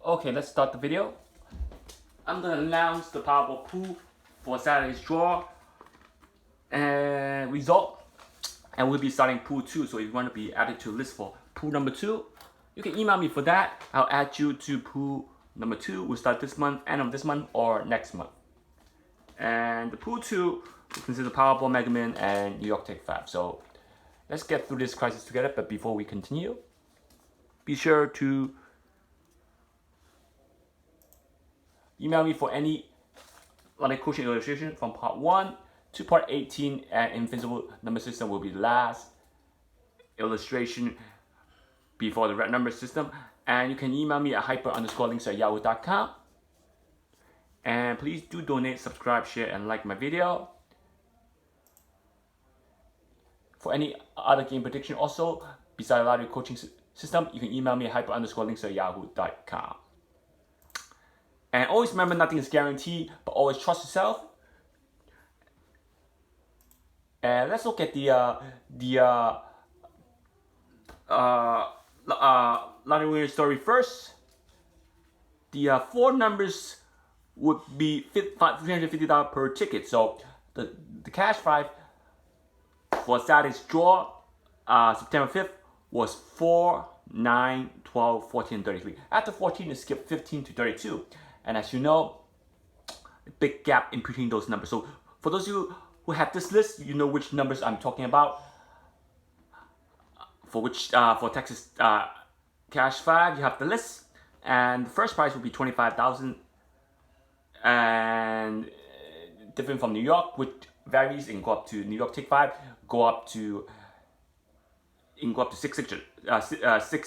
Okay, let's start the video. I'm gonna announce the Powerball pool for Saturday's draw and result, and we'll be starting pool 2. So if you want to be added to the list for pool number 2, you can email me for that. I'll add you to pool number 2. We'll start this month, end of this month, or next month. And the pool 2 will consist of Powerball, Mega Man, and New York Take 5. So let's get through this crisis together. But before we continue, be sure to email me for any like coaching illustration from part 1 to part 18, and Invincible number system will be the last illustration before the red number system. And you can email me at hyper_links@yahoo.com. And please do donate, subscribe, share, and like my video. For any other game prediction also, besides the lottery coaching system, you can email me at hyper_links@yahoo.com. And always remember, nothing is guaranteed, but always trust yourself. And let's look at the lottery winner story first. The 4 numbers would be $350 per ticket. So the cash prize for Saturday's draw, September 5th, was 4, 9, 12, 14, and 33. After 14, it skipped 15 to 32. And as you know, a big gap in between those numbers. So for those of you who have this list, you know which numbers I'm talking about. For Texas Cash 5, you have the list. And the first prize will be $25,000. And different from New York, which varies and go up to New York Take 5, go up to 6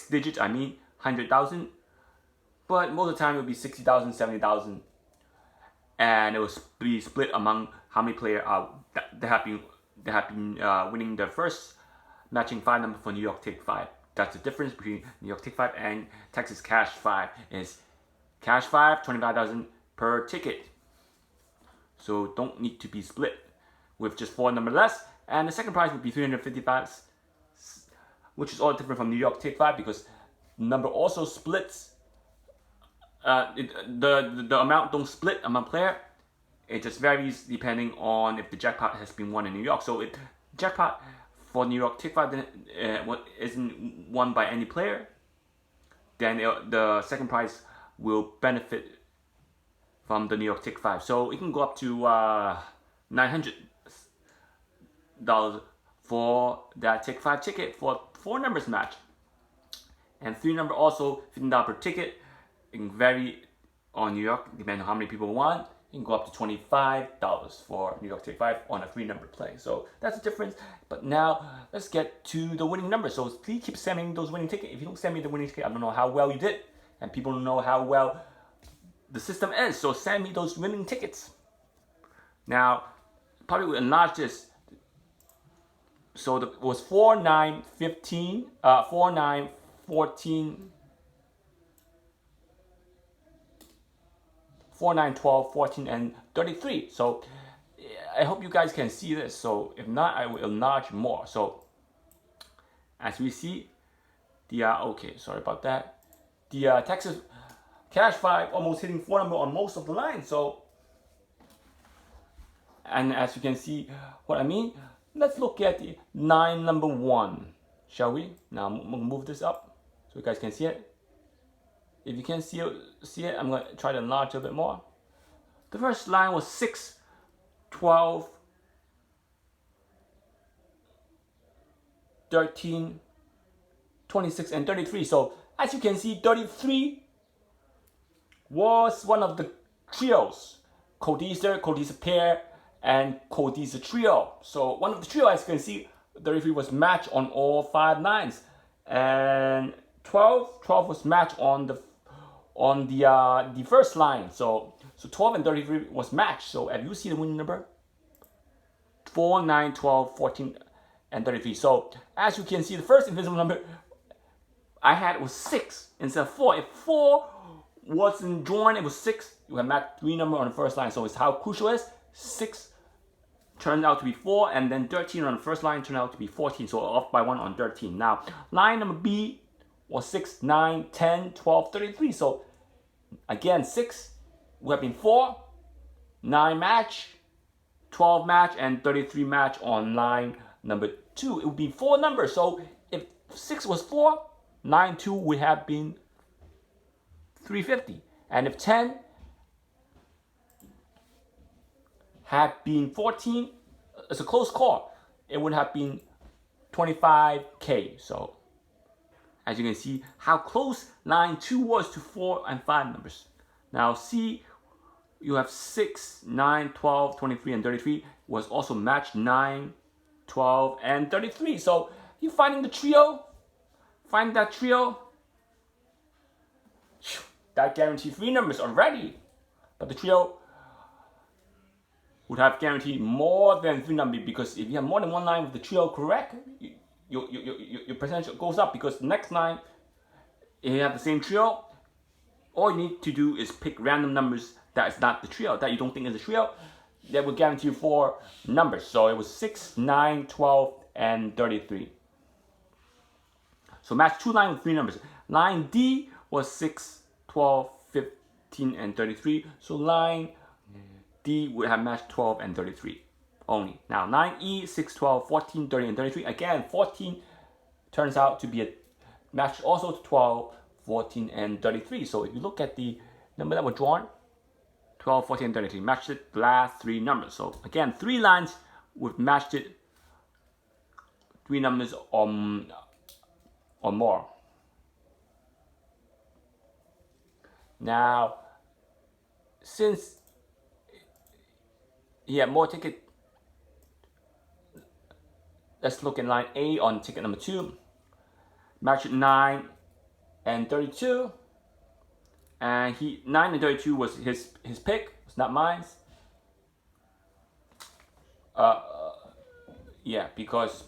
digits, I mean 100,000. But most of the time it will be 60,000, 70,000, and it will be split among how many players that have been winning the first matching 5 number for New York Take 5. That's the difference between New York Take 5 and Texas Cash 5. Is Cash 5 $25,000 per ticket, so don't need to be split with just 4 numbers less. And the second prize would be $355, which is all different from New York Take 5 because the number also splits. The amount don't split among player. It just varies depending on if the jackpot has been won in New York. So if jackpot for New York Take 5 isn't won by any player, then the second prize will benefit from the New York Take 5. So it can go up to $900 for that Take 5 ticket for 4 numbers match. And 3 number also $15 per ticket. It can vary on New York depending on how many people want. It can go up to $25 for New York Take 5 on a 3 number play. So that's the difference. But now let's get to the winning numbers. So please keep sending those winning tickets. If you don't send me the winning ticket, I don't know how well you did, and people don't know how well the system is. So send me those winning tickets. Now probably will enlarge this. So it was 4, 9, 15, 4, 9, 14. 4, 9, 12, 14, and 33. So I hope you guys can see this. So if not, I will enlarge more. So as we see, okay, sorry about that. The Texas Cash 5 almost hitting 4 number on most of the lines. So, and as you can see what I mean, let's look at the 9 number 1, shall we? Now I'm gonna move this up so you guys can see it. If you can't see it, I'm going to try to enlarge a bit more. The first line was 6, 12, 13, 26, and 33. So as you can see, 33 was one of the trios. Dster, Dster pair, and Dster trio. So one of the trio, as you can see, 33 was matched on all 5 lines. And 12 was matched on the first line. So 12 and 33 was matched. So as you see the winning number, 4, 9, 12, 14, and 33. So as you can see, the first invisible number I had was 6 instead of 4. If 4 wasn't drawn, it was 6. You have matched 3 number on the first line. So it's how crucial it is. 6 turned out to be 4, and then 13 on the first line turned out to be 14. So off by 1 on 13. Now line number B was 6, 9, 10, 12, 33. So Again, 6 would have been 4, 9 match, 12 match, and 33 match on line number 2. It would be 4 numbers. So if 6 was 4, 9, 2 would have been 350. And if 10 had been 14, it's a close call. It would have been 25K. So as you can see how close line 2 was to 4 and 5 numbers. Now C, you have 6, 9, 12, 23, and 33 was also matched 9, 12, and 33. So you're finding the trio, find that trio, that guaranteed 3 numbers already. But the trio would have guaranteed more than 3 numbers, because if you have more than one line with the trio correct, your percentage goes up, because the next line, if you have the same trio, all you need to do is pick random numbers that is not the trio, that you don't think is a trio, that will guarantee you 4 numbers. So it was 6, 9, 12, and 33. So match 2 lines with 3 numbers. Line D was 6, 12, 15, and 33. So line D would have matched 12 and 33 only. Now 9E, 6, 12, 14, 30, and 33. Again, 14 turns out to be a match also to 12, 14, and 33. So if you look at the number that were drawn, 12, 14, and 33, matched it the last 3 numbers. So again, 3 lines would matched it 3 numbers or more. Now, since he had more ticket, let's look at line A on ticket number 2. Matched 9 and 32. And 9 and 32 was his pick, it's not mine. Yeah, because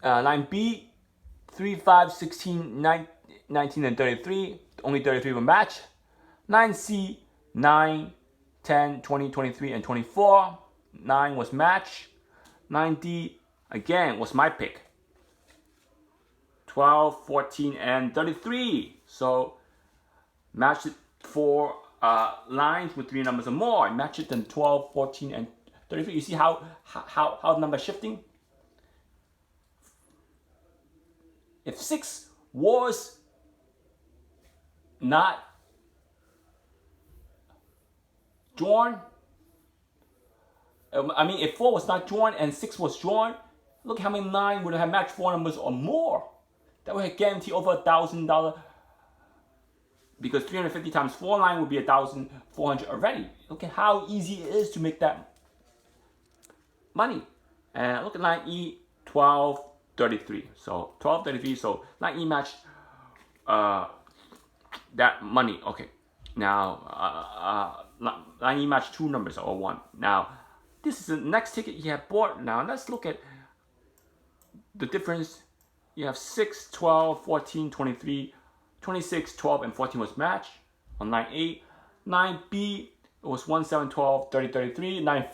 line B, 3, 5, 16, 19, and 33. Only 33 will match. Line C, 9, 10, 20, 23, and 24. 9 was match. Line D, again, was my pick. 12, 14, and 33. So match it 4 lines with 3 numbers or more. Match it then 12, 14, and 33. You see how the number is shifting? If 6 was not drawn, if 4 was not drawn and 6 was drawn, look how many 9 would have matched 4 numbers or more. That would guarantee over $1,000, because 350 times 4 line would be 1,400 already. Look at how easy it is to make that money. And look at line E, 12, 33. So 12, 33. So line E matched that money. Okay. Now line E matched 2 numbers or 1. Now this is the next ticket he had bought. Now let's look at the difference. You have 6, 12, 14, 23, 26, 12, and 14 was matched on line A. Line B, it was 1, 7, 12, 30, 33. Line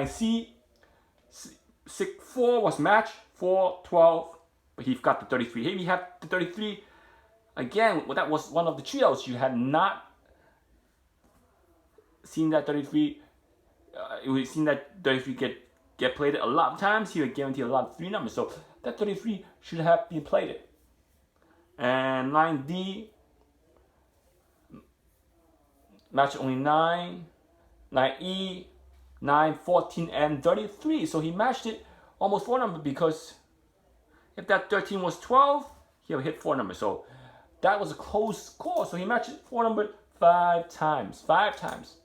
C, 4 was matched, 4, 12, but he got the 33. Here we have the 33. Again, well, that was one of the trios. You had not seen that 33. We've seen that 33 get played a lot of times. He would guarantee a lot of 3 numbers. So that 33 should have been played. And line D, match only 9. Line E, 9, 14, and 33. So he matched it almost 4 numbers, because if that 13 was 12, he would hit 4 numbers. So that was a close call. So he matched it 4 numbers 5 times. 5 times.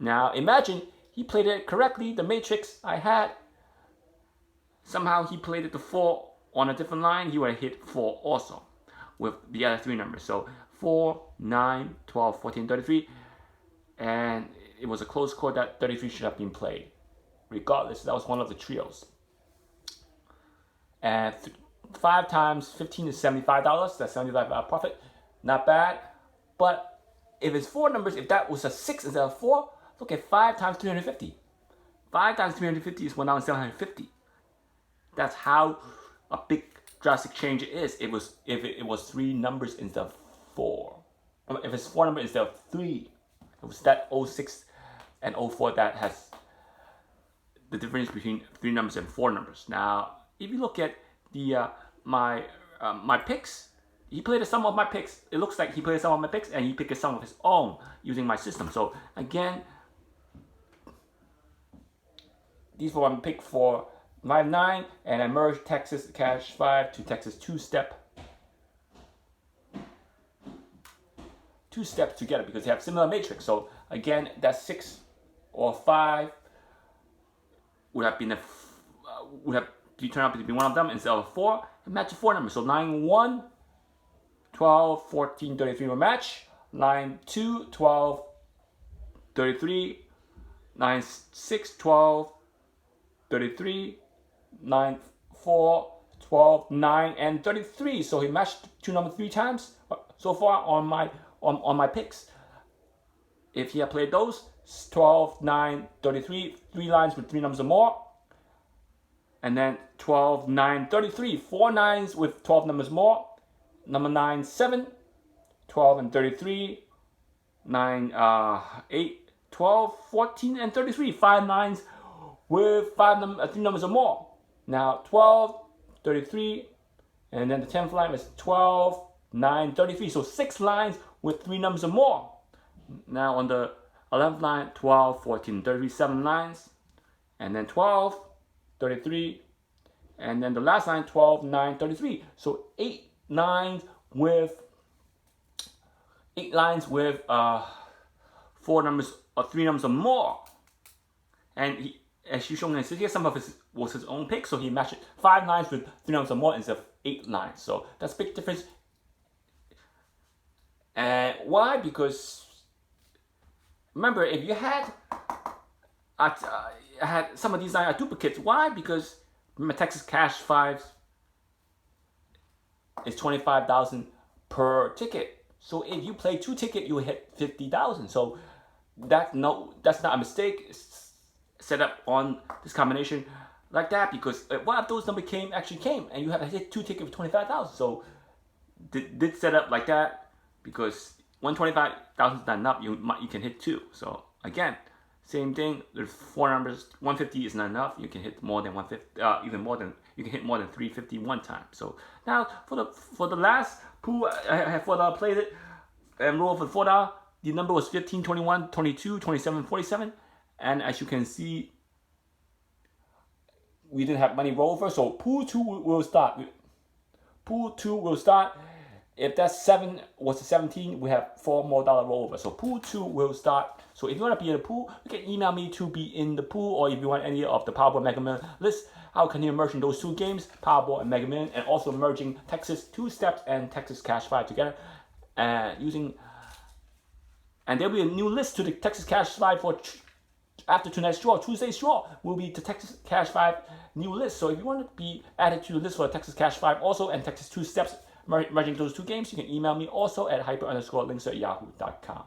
Now imagine he played it correctly, the matrix I had. Somehow he played it to 4 on a different line, he would have hit 4 also with the other 3 numbers. So 4, 9, 12, 14, 33. And it was a close call that 33 should have been played. Regardless, that was one of the trios. And 5 times 15 is $75. That's $75 profit. Not bad. But if it's 4 numbers, if that was a 6 instead of 4, look at 5 times 350. 5 times 350 is $1,750. That's how a big drastic change it is. If it was 3 numbers instead of 4. If it's 4 numbers instead of 3. It was that 06 and 04 that has the difference between 3 numbers and 4 numbers. Now, if you look at the my picks, he played some of my picks. It looks like he played some of my picks and he picked some of his own using my system. So again, these were my pick for 5-9, and I merged Texas Cash 5 to Texas two-step together because they have similar matrix. So again, that 6 or 5 would have been turned out to be one of them instead of 4 and match the 4 numbers. So 9, 1, 12, 14, 33 will match. 9, 2, 12, 33. 9, 6, 12, 33. 9, 4, 12, 9, and 33. So he matched 2 numbers 3 times so far on my picks. If he had played those, 12, 9, 33, 3 lines with 3 numbers or more. And then 12, 9, 33, 4 nines with 12 numbers more. Number 9, 7, 12, and 33. 9, 8, 12, 14, and 33. 5 nines with 3 numbers or more. Now 12, 33, and then the 10th line is 12, 9, 33. So 6 lines with 3 numbers or more. Now on the 11th line, 12, 14, 33, 7 lines. And then 12, 33. And then the last line, 12, 9, 33. So 8 lines with 4 numbers or 3 numbers or more. And he, as you shown here, some of his was his own pick, so he matched 5 lines with 3 numbers or more instead of 8 lines. So that's a big difference. And why? Because remember, if you had some of these lines are duplicates. Why? Because remember, Texas Cash 5 is 25,000 per ticket. So if you play 2 tickets, you will hit 50,000. So that's not a mistake. It's set up on this combination like that, because one of those numbers actually came, and you have to hit 2 tickets with 25,000. So did set up like that, because when 25,000 is not enough, you can hit 2. So again, same thing. There's 4 numbers. 150 is not enough. You can hit more than 150. Even more than you can hit more than 350 one time. So now for the last pool, I have $4 played it and rolled for $4. The number was 15, 21, 22, 27, 47. And as you can see, we didn't have money roll over. So pool 2 will start. Pool 2 will start. If that 7 was a 17, we have $4 more roll over. So pool 2 will start. So if you want to be in the pool, you can email me to be in the pool, or if you want any of the Powerball Mega Million list, I'll continue merging those 2 games, Powerball and Mega Million, and also merging Texas two-steps and Texas Cash 5 together, and there'll be a new list to the Texas Cash 5 for after tonight's draw. Tuesday's draw will be the Texas Cash 5 new list. So if you want to be added to the list for Texas Cash 5 also, and Texas two-steps, merging those 2 games, you can email me also at hyper_links@yahoo.com.